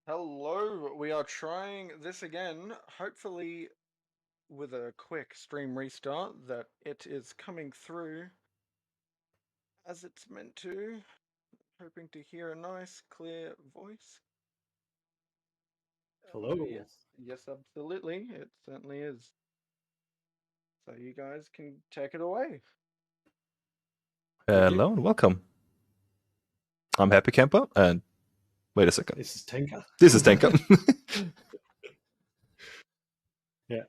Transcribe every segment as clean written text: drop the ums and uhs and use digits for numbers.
Hello, we are trying this again, hopefully with a quick stream restart that it is coming through as it's meant to. Hoping to hear a nice, clear voice. Hello. Yes, absolutely, it certainly is. So you guys can take it away. Hello and welcome. I'm Happy Camper, and wait a second. This is Tenka. This is Tenka. Yeah.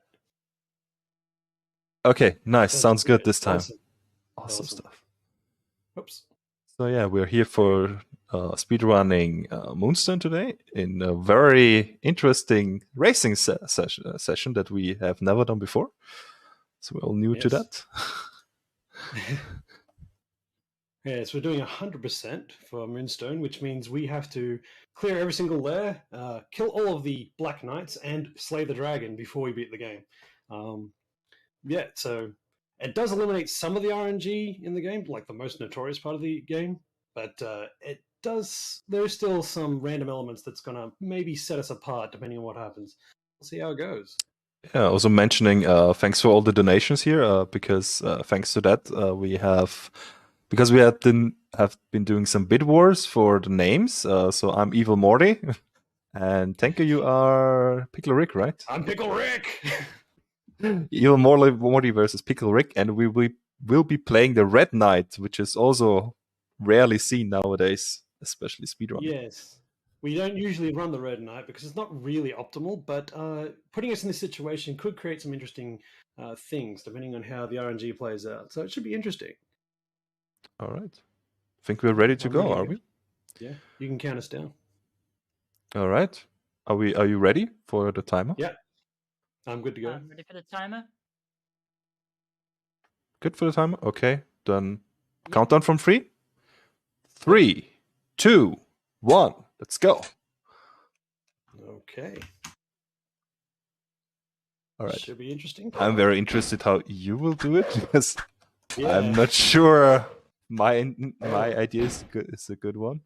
Okay, nice. Sounds good this time. Awesome. Stuff. Oops. So yeah, we're here for speedrunning Moonstone today in a very interesting racing session that we have never done before. So we're all new to that. Yes, we're doing 100% for Moonstone, which means we have to clear every single lair, kill all of the Black Knights, and slay the dragon before we beat the game. So it does eliminate some of the RNG in the game, like the most notorious part of the game, but there's still some random elements that's going to maybe set us apart depending on what happens. We'll see how it goes. Yeah, also mentioning thanks for all the donations here, because thanks to that we have been doing some bid wars for the names. So I'm Evil Morty, and Tenka, you are Pickle Rick, right? I'm Pickle Rick. Evil Morty versus Pickle Rick, and we will be playing the Red Knight, which is also rarely seen nowadays, especially speedrunning. Yes. We don't usually run the Red Knight because it's not really optimal, but putting us in this situation could create some interesting things depending on how the RNG plays out. So it should be interesting. All right. I think we're ready to go, are we? Yeah, you can count us down. All right. Are you ready for the timer? Yeah. I'm good to go. I'm ready for the timer. Good for the timer? Okay. Then countdown from 3. 3, 2, 1. Let's go. Okay. All right. Should be interesting. I'm very interested how you will do it because I'm not sure my idea is a good one.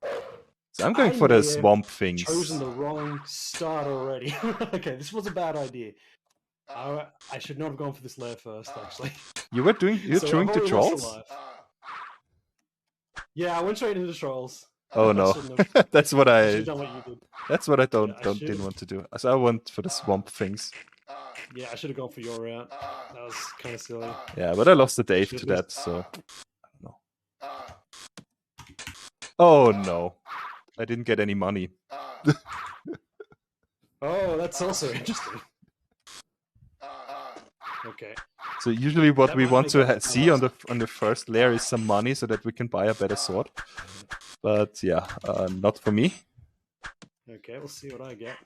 So I'm going for the swamp things. Chosen the wrong start already. Okay, this was a bad idea. I should not have gone for this lair first, actually. You're doing the trolls? Yeah, I went straight into the trolls. Oh no, that's what I. Done what you did. That's what I didn't want to do. So I went for the swamp things. Yeah, I should have gone for your route. That was kind of silly. Yeah, but I lost the Dave to that, so I don't know. Oh no, I didn't get any money. Oh, that's also interesting. Okay. So usually what we want to see on the first layer is some money so that we can buy a better sword. But yeah, not for me. Okay, we'll see what I get.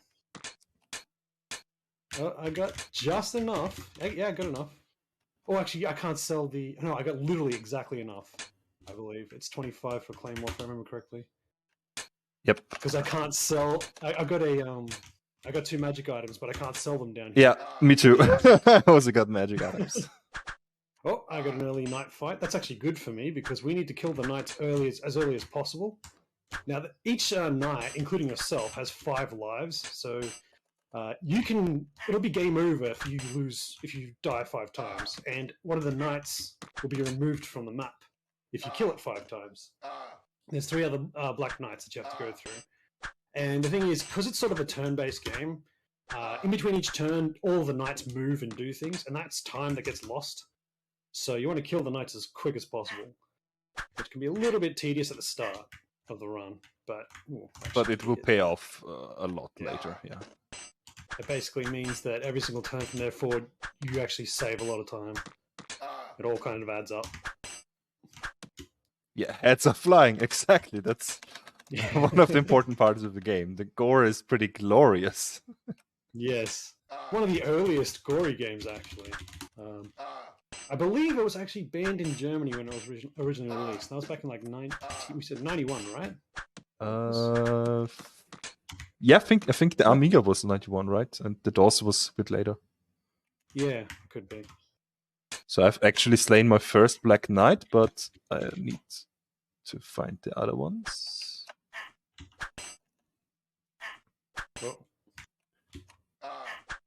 Oh, I got just enough. Yeah, I got enough. Oh, actually, I can't sell the... No, I got literally exactly enough, I believe. It's 25 for Claymore, if I remember correctly. Yep. Because I can't sell... I got a... I got 2 magic items, but I can't sell them down Yeah, here. me too. I also got magic items. Oh, I got an early night fight. That's actually good for me because we need to kill the knights as early as possible. Now, each knight, including yourself, has 5 lives, so it'll be game over if you die 5 times, and one of the knights will be removed from the map if you kill it 5 times. There's 3 other black knights that you have to go through. And the thing is, because it's sort of a turn-based game, in between each turn, all the knights move and do things, and that's time that gets lost. So you want to kill the knights as quick as possible, which can be a little bit tedious at the start of the run, but it will pay off a lot later. Yeah. It basically means that every single turn from there forward, you actually save a lot of time. It all kind of adds up. Yeah, heads are flying. Exactly. That's one of the important parts of the game. The gore is pretty glorious. Yes. One of the earliest gory games, actually. I believe it was actually banned in Germany when it was originally released. That was back in like 91, right? Yeah, I think the Amiga was 91, right? And the DOS was a bit later. Yeah, could be. So I've actually slain my first Black Knight, but I need to find the other ones. Oh.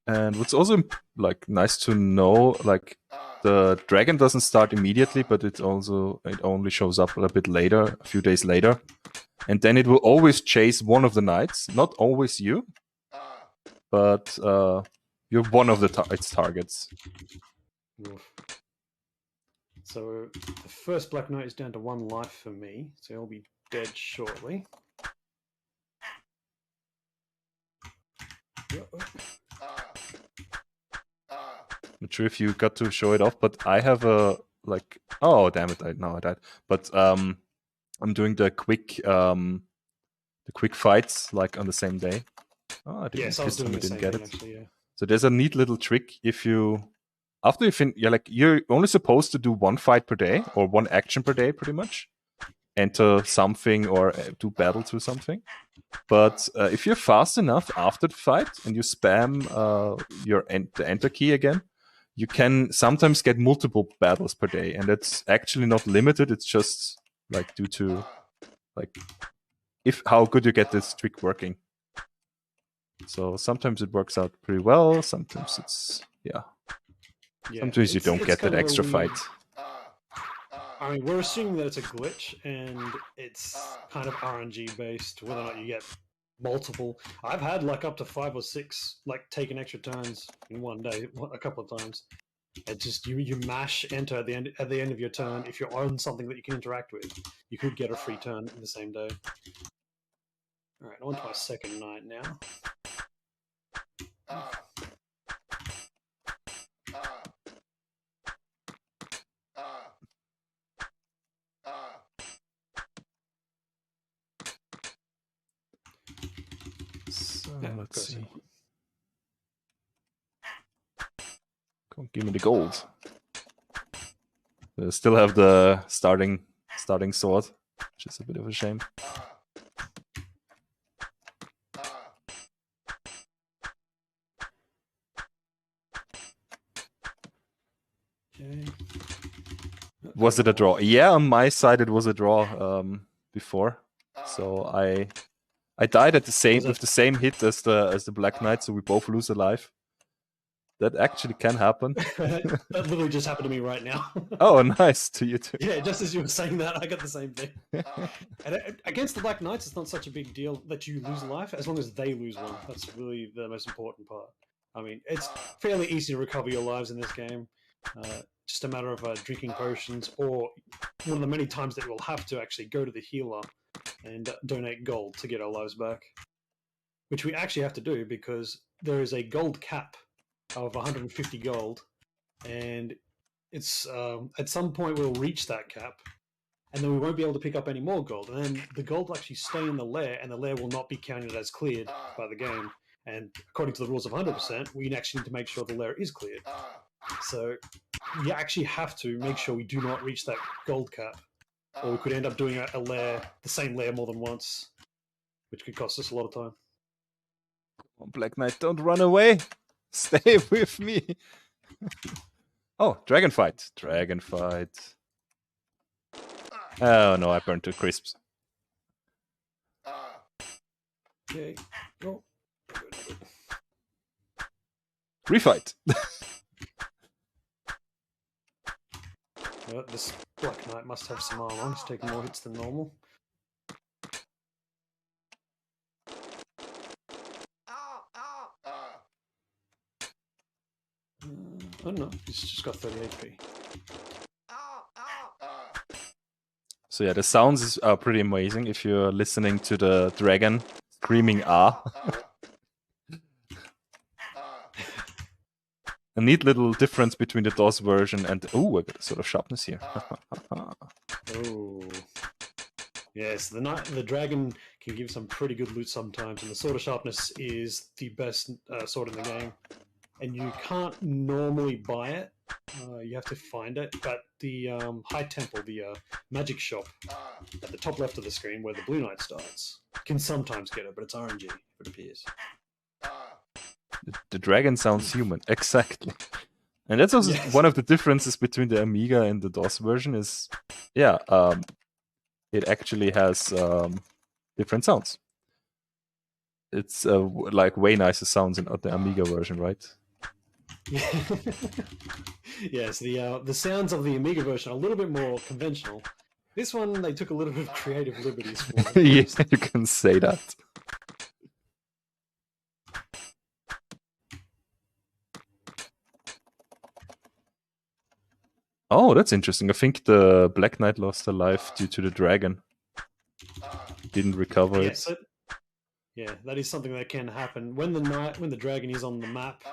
And what's also like nice to know, like the dragon doesn't start immediately, but it only shows up a bit later, a few days later, and then it will always chase one of the knights, not always you, but you're one of its targets. Oof. So the first Black Knight is down to 1 life for me, so he'll be dead shortly. Not sure if you got to show it off, but I have a like. Oh damn it! I died. But I'm doing the quick fights like on the same day. Oh, I didn't, yes, I was doing the didn't same get thing, it. actually, yeah. So there's a neat little trick. If you after you finish, you're only supposed to do 1 fight per day or 1 action per day, pretty much. Enter something or do battles or something. But if you're fast enough after the fight and you spam the enter key again, you can sometimes get multiple battles per day, and it's actually not limited. It's just like due to like how good you get this trick working. So sometimes it works out pretty well. Sometimes it's sometimes you don't get that extra fight. I mean, we're assuming that it's a glitch and it's kind of RNG based, whether or not you get multiple. I've had like up to 5 or 6 like taken extra turns in one day a couple of times. It just you mash enter at the end of your turn. If you're on something that you can interact with, you could get a free turn in the same day. All right, on to my second night now. So Yeah, let's see. Come give me the gold. They still have the starting sword, which is a bit of a shame. Okay. Was it a draw? Yeah, on my side it was a draw before. So I died at the same with the same hit as the Black Knight, so we both lose a life. That actually can happen. That literally just happened to me right now. Oh, nice to you too. Yeah, just as you were saying that, I got the same thing. And against the Black Knights, it's not such a big deal that you lose life, as long as they lose one. That's really the most important part. I mean, it's fairly easy to recover your lives in this game. Just a matter of drinking potions, or one of the many times that we'll have to actually go to the healer and donate gold to get our lives back. Which we actually have to do because there is a gold cap of 150 gold, and it's at some point we'll reach that cap, and then we won't be able to pick up any more gold, and then the gold will actually stay in the lair, and the lair will not be counted as cleared by the game. And according to the rules of 100%, we actually need to make sure the lair is cleared. So we actually have to make sure we do not reach that gold cap, or we could end up doing the same lair more than once, which could cost us a lot of time. Oh, Black Knight, don't run away. Stay with me. Oh, dragon fight. Dragon fight. Oh no, I burned to crisps. Okay. Oh. Refight. This Black Knight must have some armor. He's taking more hits than normal. Oh no, he's just got 30 HP. So yeah, the sounds are pretty amazing if you're listening to the dragon screaming "ah." A neat little difference between the DOS version and oh, I got a sort of sharpness here. Oh, yes, the dragon can give some pretty good loot sometimes, and the Sword of Sharpness is the best sword in the game. And you can't normally buy it; you have to find it. But the High Temple, the magic shop at the top left of the screen, where the Blue Knight starts, can sometimes get it, but it's RNG, it appears. The dragon sounds human, exactly. And that's also one of the differences between the Amiga and the DOS version is, yeah, it actually has different sounds. it's like way nicer sounds in the Amiga version, right? Yes, the sounds of the Amiga version are a little bit more conventional. This one, they took a little bit of creative liberties for. Yeah, you can say that. Oh, that's interesting. I think the Black Knight lost a life due to the dragon. Didn't recover it. So, yeah, that is something that can happen when the dragon is on the map.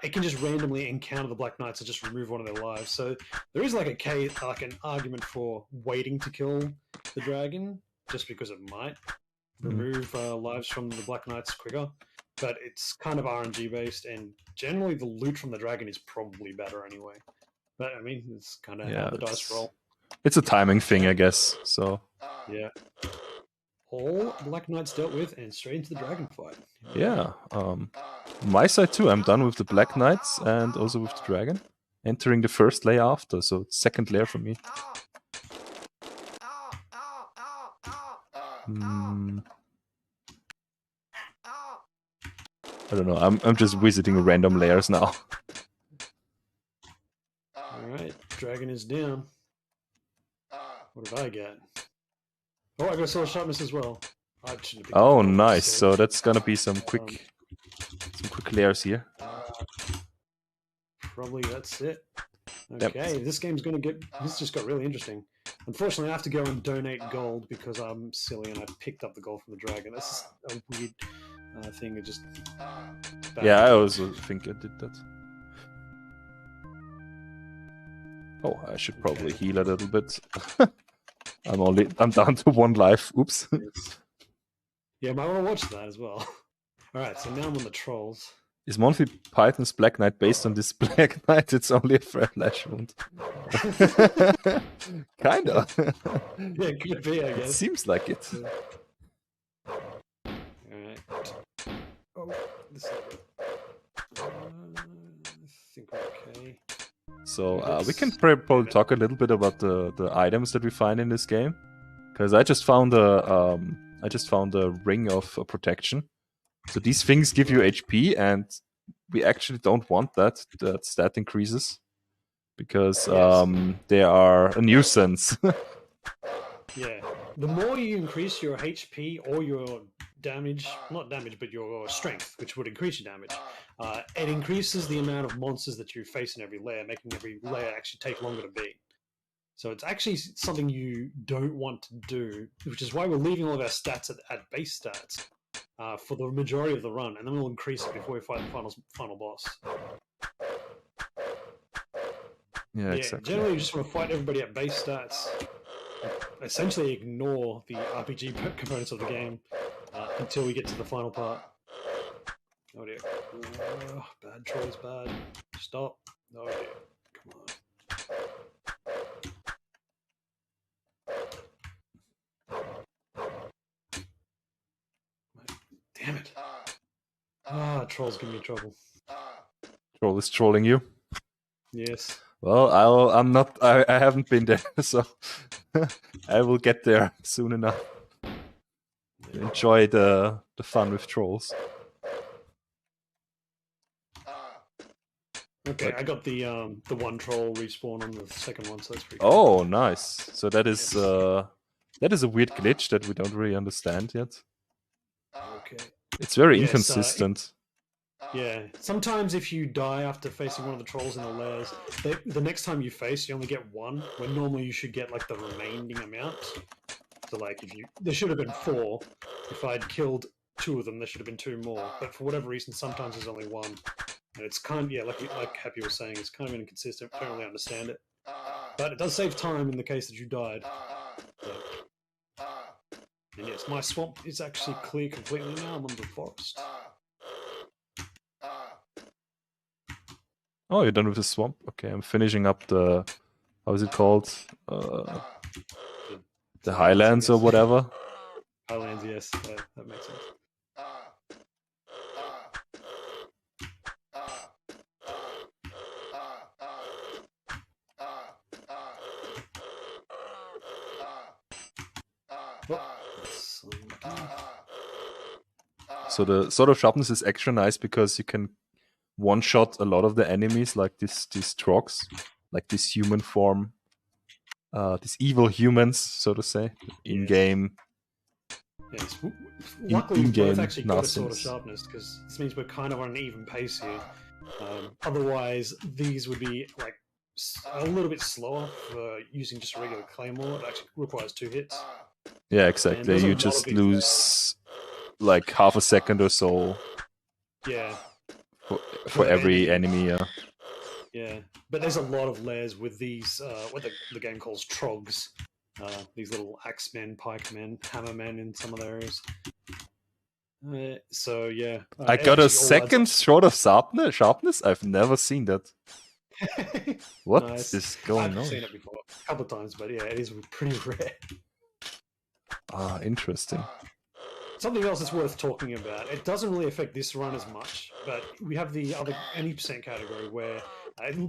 It can just randomly encounter the Black Knights and just remove one of their lives. So there is like an argument for waiting to kill the dragon, just because it might remove lives from the Black Knights quicker. But it's kind of RNG based, and generally the loot from the dragon is probably better anyway. But I mean, it's kind of how the dice roll. It's a timing thing, I guess. So yeah, all Black Knights dealt with, and straight into the dragon fight. Yeah. My side too. I'm done with the Black Knights and also with the dragon. Entering the first layer after, so it's second layer for me. I don't know. I'm just visiting random layers now. Alright, dragon is down. What did I get? Oh, I got Sword Sharpness as well. Oh, nice. So that's gonna be some quick layers here. Probably that's it. Okay, this game's gonna get. This just got really interesting. Unfortunately, I have to go and donate gold because I'm silly and I picked up the gold from the dragon. That's a weird thing. It just. Yeah, I also think I did that. Oh, I should probably heal a little bit. I'm down to 1 life. Oops. Yeah, might want to watch that as well. Alright, so now I'm on the trolls. Is Monty Python's Black Knight based on this Black Knight? It's only a flesh wound. Kinda. Yeah, it could be, I guess. It seems like it. Alright. Oh, this is I think we're okay. So we can probably talk a little bit about the items that we find in this game, because I just found a ring of protection. So these things give you HP, and we actually don't want that. That stat increases because they are a nuisance. Yeah, the more you increase your HP or your damage, not damage, but your strength, which would increase your damage, it increases the amount of monsters that you face in every layer, making every layer actually take longer to beat. So it's actually something you don't want to do, which is why we're leaving all of our stats at base stats for the majority of the run, and then we'll increase it before we fight the final boss. Yeah, exactly. Generally, you just want to fight everybody at base stats. Essentially ignore the RPG components of the game until we get to the final part. Oh dear. Bad choice, bad. Stop. Oh dear. Come on. Damn it. Trolls give me trouble. Troll is trolling you? Yes. Well, I haven't been there, so I will get there soon enough. Enjoy the fun with trolls. Okay, I got the one troll respawn on the second one, so that's pretty cool. Oh, nice. So that is a weird glitch that we don't really understand yet. Okay. It's very inconsistent. Yeah, sometimes if you die after facing one of the trolls in the layers, the next time you face, you only get one, when normally you should get like the remaining amount. So like there should have been 4. If I'd killed 2 of them, there should have been 2 more. But for whatever reason, sometimes there's only 1. And it's kind of, like Happy was saying, it's kind of inconsistent. I don't really understand it. But it does save time in the case that you died. So. And yes, my swamp is actually clear completely now. I'm on the forest. Oh, you're done with the swamp? Okay, I'm finishing up the... How is it called? The Highlands or whatever? Highlands, yes. That makes sense. So the Sword of Sharpness is extra nice because you can one-shot a lot of the enemies, like these trogs, like this human form, these evil humans, so to say, in-game. Yes. Luckily, we both in-game actually got a Sword of nonsense. Sharpness, because this means we're kind of on an even pace here. Otherwise, these would be like a little bit slower for using just a regular Claymore. It actually requires 2 hits. Yeah, And exactly. there's a You lot of just these lose like half a second or so Yeah, for per every enemy. Yeah. Yeah, but there's a lot of layers with these, what the game calls trogs. These little axemen, pikemen, hammermen in some of the areas. So yeah, I it got a actually all adds second Sword of Sharpness. I've never seen that. up. What Nice. is going I've on? seen it before a couple of times, but yeah, it is pretty rare. Ah, interesting. Something else that's worth talking about. It doesn't really affect this run as much, but we have the other any percent category where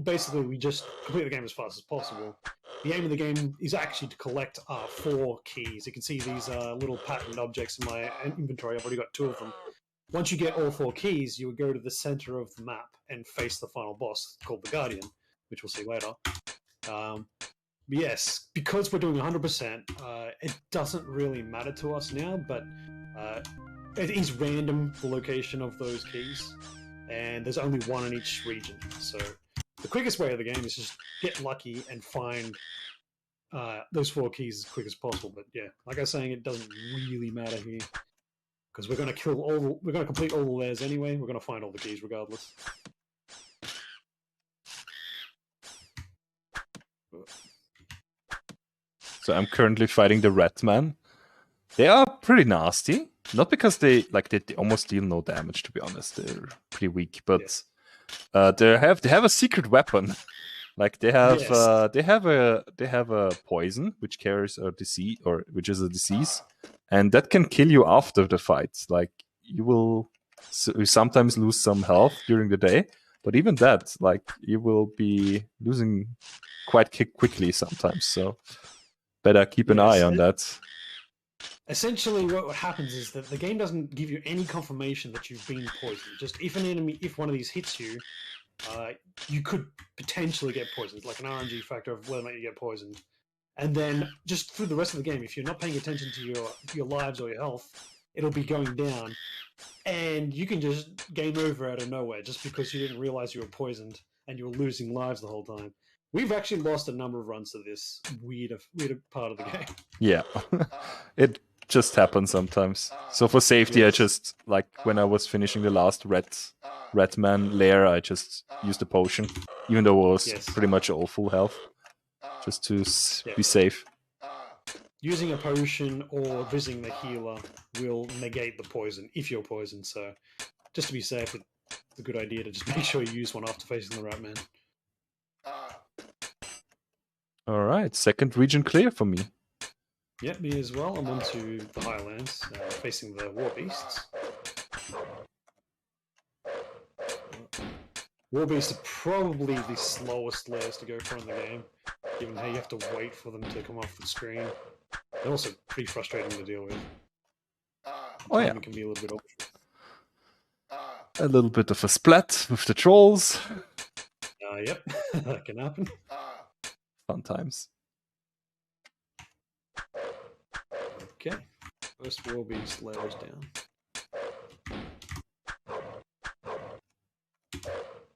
basically we just complete the game as fast as possible. The aim of the game is actually to collect 4 keys. You can see these little patterned objects in my inventory. I've already got 2 of them. Once you get all 4 keys, you would go to the center of the map and face the final boss called the Guardian, which we'll see later. Yes, because we're doing 100%, it doesn't really matter to us now, but it is random, the location of those keys, and there's only 1 in each region. So the quickest way of the game is just get lucky and find those 4 keys as quick as possible. But yeah, like I was saying, it doesn't really matter here, because we're going to we're going to complete all the layers anyway. We're going to find all the keys regardless. So I'm currently fighting the Ratman. They are pretty nasty. Not because they almost deal no damage, to be honest. They're pretty weak, but they have a secret weapon. Like they have a poison which carries a disease, or which is a disease, and that can kill you after the fight. Like you sometimes lose some health during the day, but even that, like you will be losing quite quickly sometimes. So better keep an eye on that. Essentially, what happens is that the game doesn't give you any confirmation that you've been poisoned. Just if one of these hits you, you could potentially get poisoned. It's like an RNG factor of whether or not you get poisoned. And then just through the rest of the game, if you're not paying attention to your lives or your health, it'll be going down, and you can just game over out of nowhere just because you didn't realize you were poisoned and you were losing lives the whole time. We've actually lost a number of runs to this weird part of the game. Yeah, it just happens sometimes. So for safety, I just, like when I was finishing the last Ratman lair, I just used a potion, even though it was pretty much all full health, just to be safe. Using a potion or visiting the healer will negate the poison if you're poisoned. So just to be safe, it's a good idea to just make sure you use one after facing the Ratman. All right, second region clear for me. Yep, me as well. I'm on to the Highlands, facing the War Beasts. War Beasts are probably the slowest layers to go for in the game, given how you have to wait for them to come off the screen. They're also pretty frustrating to deal with. Oh yeah, it can be a little bit awkward. A little bit of a splat with the trolls. Yep, that can happen. Fun times. Okay, first War Beast layers down.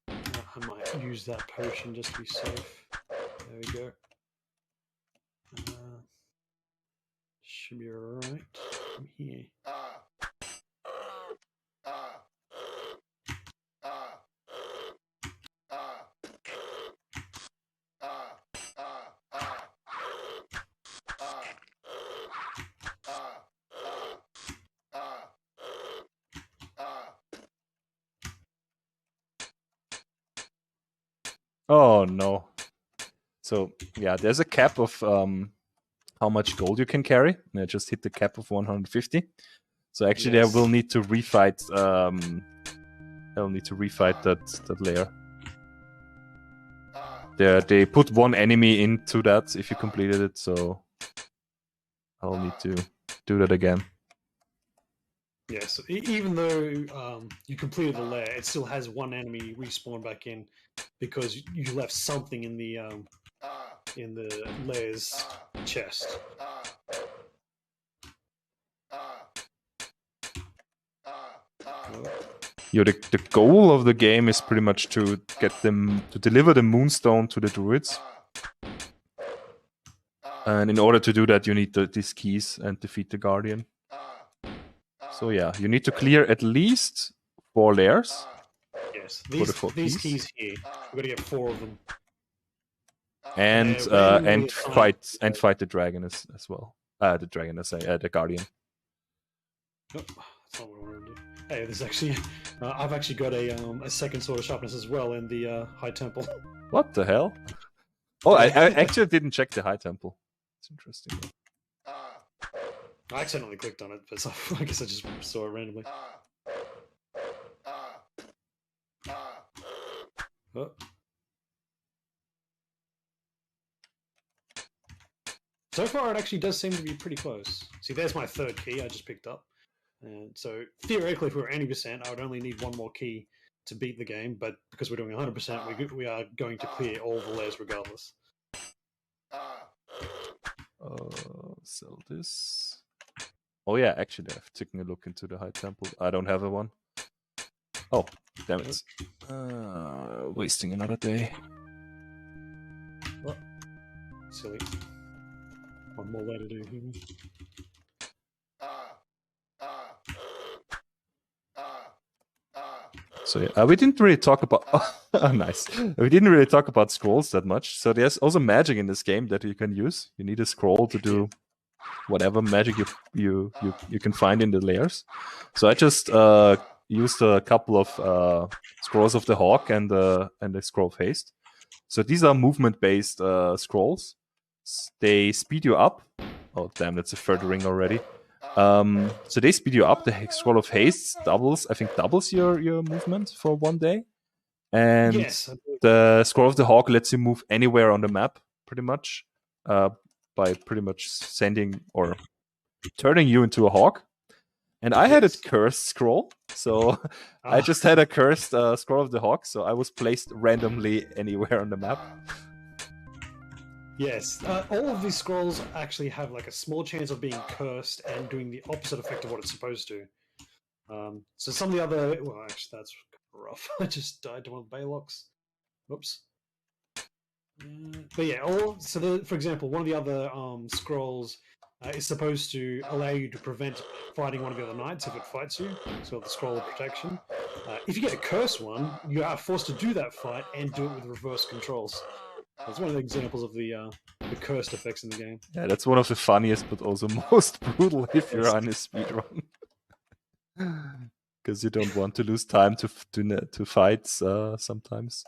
I might use that potion just to be safe. There we go. Should be alright from here. Oh no. So yeah, there's a cap of how much gold you can carry. And I just hit the cap of 150. So actually I will need to refight I'll need to refight that layer. They put 1 enemy into that if you completed it, so I'll need to do that again. Yes, even though you completed the lair, it still has one enemy respawn back in because you left something in the lair's chest. The goal of the game is pretty much to get them to deliver the Moonstone to the druids. And in order to do that, you need these keys and defeat the Guardian. So yeah, you need to clear at least 4 lairs. Yes, for the 4 these keys here. We've got to get 4 of them. And fight the dragon as well. The dragon, the Guardian. Oh, that's not what I wanted to do. Hey, there's actually I've actually got a second sword of sharpness as well in the High Temple. What the hell? Oh, I actually didn't check the High Temple. It's interesting. I accidentally clicked on it, but I guess I just saw it randomly. Oh. So far, it actually does seem to be pretty close. See, there's my 3rd key I just picked up. And so, theoretically, if we were 80%, I would only need 1 more key to beat the game, but because we're doing 100%, we are going to clear all the layers regardless. Sell this. Oh yeah, actually I've taken a look into the High Temple. I don't have a one. Oh, damn it. Wasting another day. What? Silly. One more way to do here. So yeah, we didn't really talk about. Oh, nice. We didn't really talk about scrolls that much. So there's also magic in this game that you can use. You need a scroll to do whatever magic you can find in the layers. So I just used a couple of scrolls of the hawk and the scroll of haste. So these are movement-based scrolls. They speed you up. Oh damn, that's a 3rd ring already. So they speed you up. The scroll of haste doubles your movement for 1 day. And yes, the scroll of the hawk lets you move anywhere on the map, pretty much, by pretty much sending or turning you into a hawk. And I had a cursed scroll, so I just had a cursed scroll of the hawk, so I was placed randomly anywhere on the map. Yes, all of these scrolls actually have like a small chance of being cursed and doing the opposite effect of what it's supposed to. So some of the other, well, actually that's rough. I just died to one of the Baylocks. Whoops. But yeah, for example, one of the other scrolls is supposed to allow you to prevent fighting one of the other knights if it fights you. So the scroll of protection. If you get a cursed one, you are forced to do that fight and do it with reverse controls. That's one of the examples of the cursed effects in the game. Yeah, that's one of the funniest, but also most brutal if you're on a speedrun. Because you don't want to lose time to fights sometimes.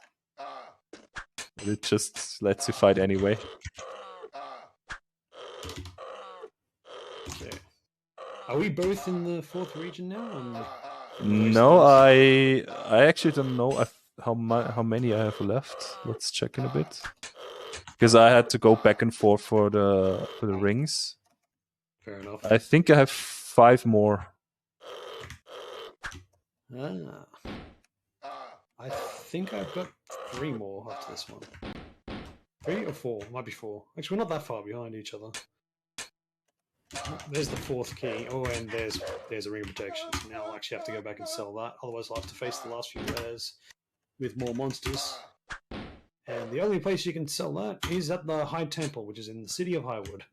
But it just lets you fight anyway. Okay. Are we both in the 4th region now? No, I actually don't know how many I have left. Let's check in a bit. Because I had to go back and forth for the rings. Fair enough. I think I have 5 more. I think I've got 3 more after this one. 3 or 4? Might be 4. Actually, we're not that far behind each other. There's the 4th key. Oh, and there's a ring of protection. So now I'll actually have to go back and sell that. Otherwise, I'll have to face the last few layers with more monsters. And the only place you can sell that is at the High Temple, which is in the city of Highwood.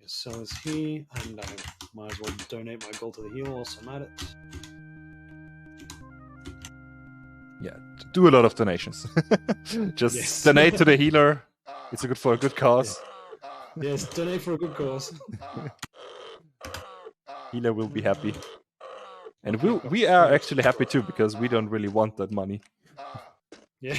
Sell this here, and I might as well donate my gold to the healer whilst I'm at it. Yeah, do a lot of donations. Just donate to the healer. It's for a good cause. Yes, donate for a good cause. Healer will be happy. And we are actually happy too, because we don't really want that money. Yeah.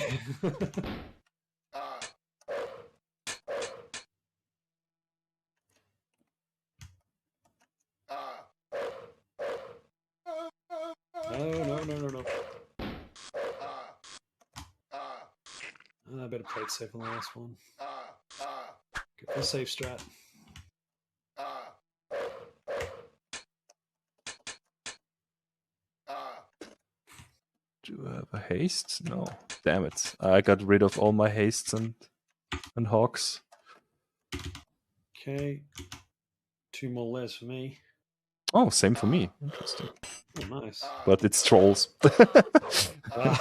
No. I better play it safe on the last one. Get the safe strat. Do I have a haste? No. Damn it. I got rid of all my hastes and hawks. Okay. 2 more layers for me. Oh, same for me. Interesting. Oh, nice. But it's trolls. I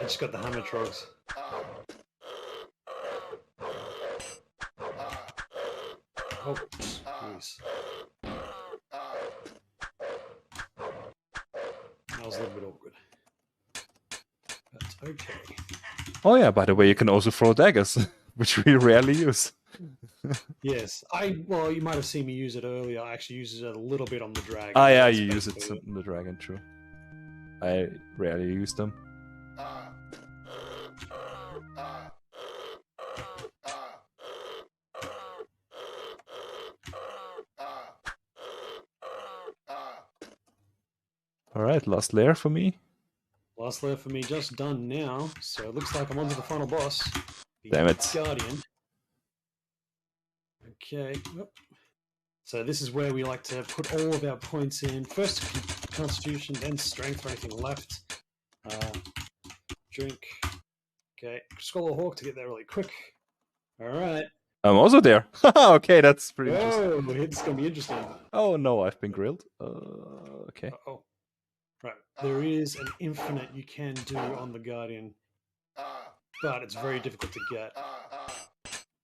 just got the hammer trolls. Oh, jeez. That was a little bit awkward. That's okay. Oh yeah, by the way, you can also throw daggers, which we rarely use. Yes, well, you might have seen me use it earlier. I actually use it a little bit on the dragon. Ah yeah, you use it on the dragon, true. I rarely use them. Alright, last layer for me. Last layer for me just done now, so it looks like I'm on to the final boss. Damn it. Guardian. Okay. So this is where we like to put all of our points in. First Constitution, then Strength for anything left. Drink. Okay. Scholar Hawk to get there really quick. Alright. I'm also there. Okay, that's pretty interesting. Oh, it's going to be interesting. Oh no, I've been grilled. Okay. Uh-oh. Right. There is an infinite you can do on the Guardian, but it's very difficult to get.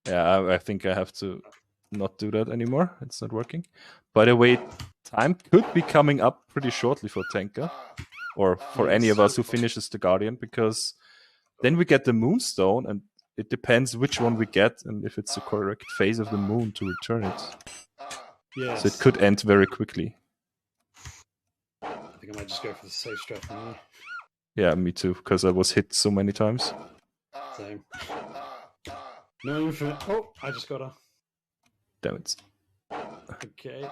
Yeah, I think I have to not do that anymore. It's not working. By the way, time could be coming up pretty shortly for tenka, or for any of us who finishes the Guardian, because then we get the Moonstone, and it depends which one we get and if it's the correct phase of the moon to return it. Yes. So it could end very quickly. I think I might just go for the safe strat for now. Yeah, me too, because I was hit so many times. Same. No infinite. Oh, I just got a. Damn it. Okay.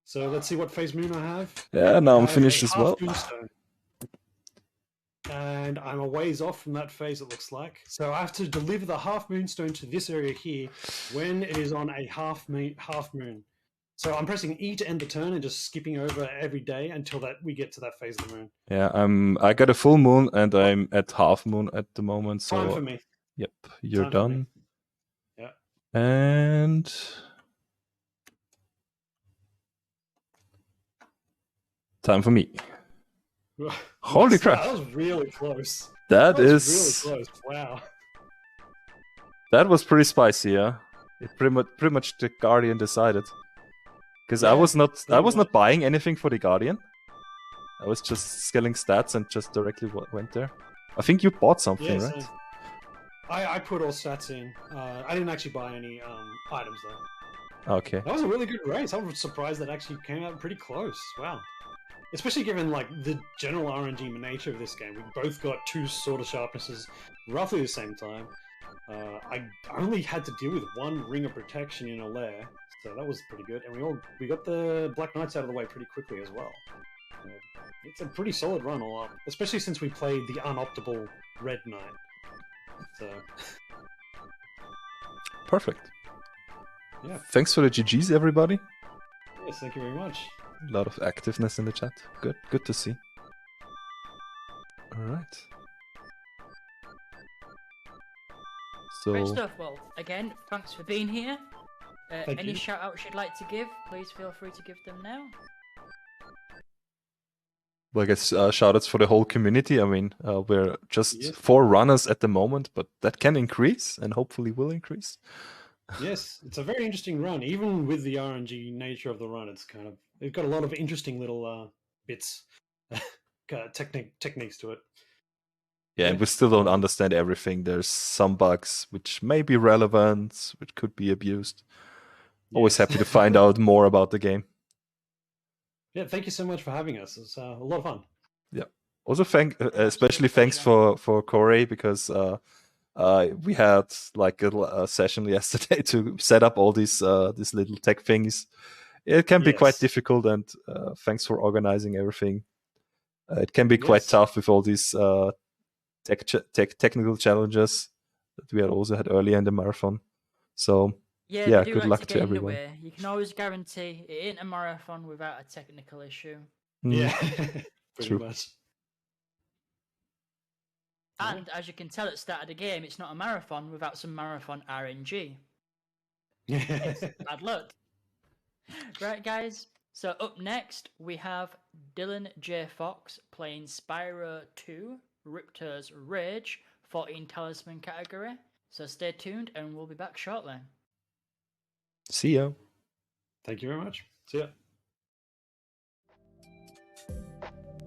So let's see what phase moon I have. Yeah, now I'm I have finished a as half well. Moonstone. And I'm a ways off from that phase, it looks like. So I have to deliver the half moonstone to this area here when it is on a half moon. So I'm pressing E to end the turn and just skipping over every day until that we get to that phase of the moon. Yeah, I got a full moon and I'm at half moon at the moment. So Time for me. Yep, you're Time for done. me. Yeah. And time for me. Holy crap! That was really close. That is really close. Wow. That was pretty spicy, yeah. It pretty much the Guardian decided. Because I was not buying anything for the Guardian. I was just scaling stats and just directly went there. I think you bought something, right? I put all stats in. I didn't actually buy any items though. Okay. That was a really good race. I was surprised that actually came out pretty close. Wow. Especially given like the general RNG nature of this game. We both got 2 sword of sharpnesses roughly the same time. I only had to deal with 1 ring of protection in a lair, so that was pretty good. And we got the Black Knights out of the way pretty quickly as well. It's a pretty solid run all up, especially since we played the unoptimal Red Knight. So perfect. Yeah. Thanks for the GGs, everybody. Yes, thank you very much. A lot of activeness in the chat. Good to see. All right. So great stuff. Well, again, thanks for being here. Any you. shout outs you'd like to give, please feel free to give them now. Well, I guess shout outs for the whole community. I mean, we're just 4 runners at the moment, but that can increase and hopefully will increase. Yes, it's a very interesting run. Even with the RNG nature of the run, it's got a lot of interesting little bits, techniques to it. Yeah, and we still don't understand everything. There's some bugs which may be relevant, which could be abused. Always happy to find out more about the game. Yeah, thank you so much for having us. It's a lot of fun. Yeah. Also, especially thanks for Corey, because we had like a session yesterday to set up all these little tech things. It can be quite difficult, and thanks for organizing everything. It can be quite tough with all these technical challenges that we also had earlier in the marathon. So yeah, good luck to everyone. You can always guarantee it ain't a marathon without a technical issue. Yeah, pretty True. much. And as you can tell at the start of the game, it's not a marathon without some marathon RNG. It's bad luck. Right, guys. So up next, we have Dylan J. Fox playing Spyro 2, Riptor's Rage, 14 Talisman category. So stay tuned and we'll be back shortly. See ya. Thank you very much. See ya.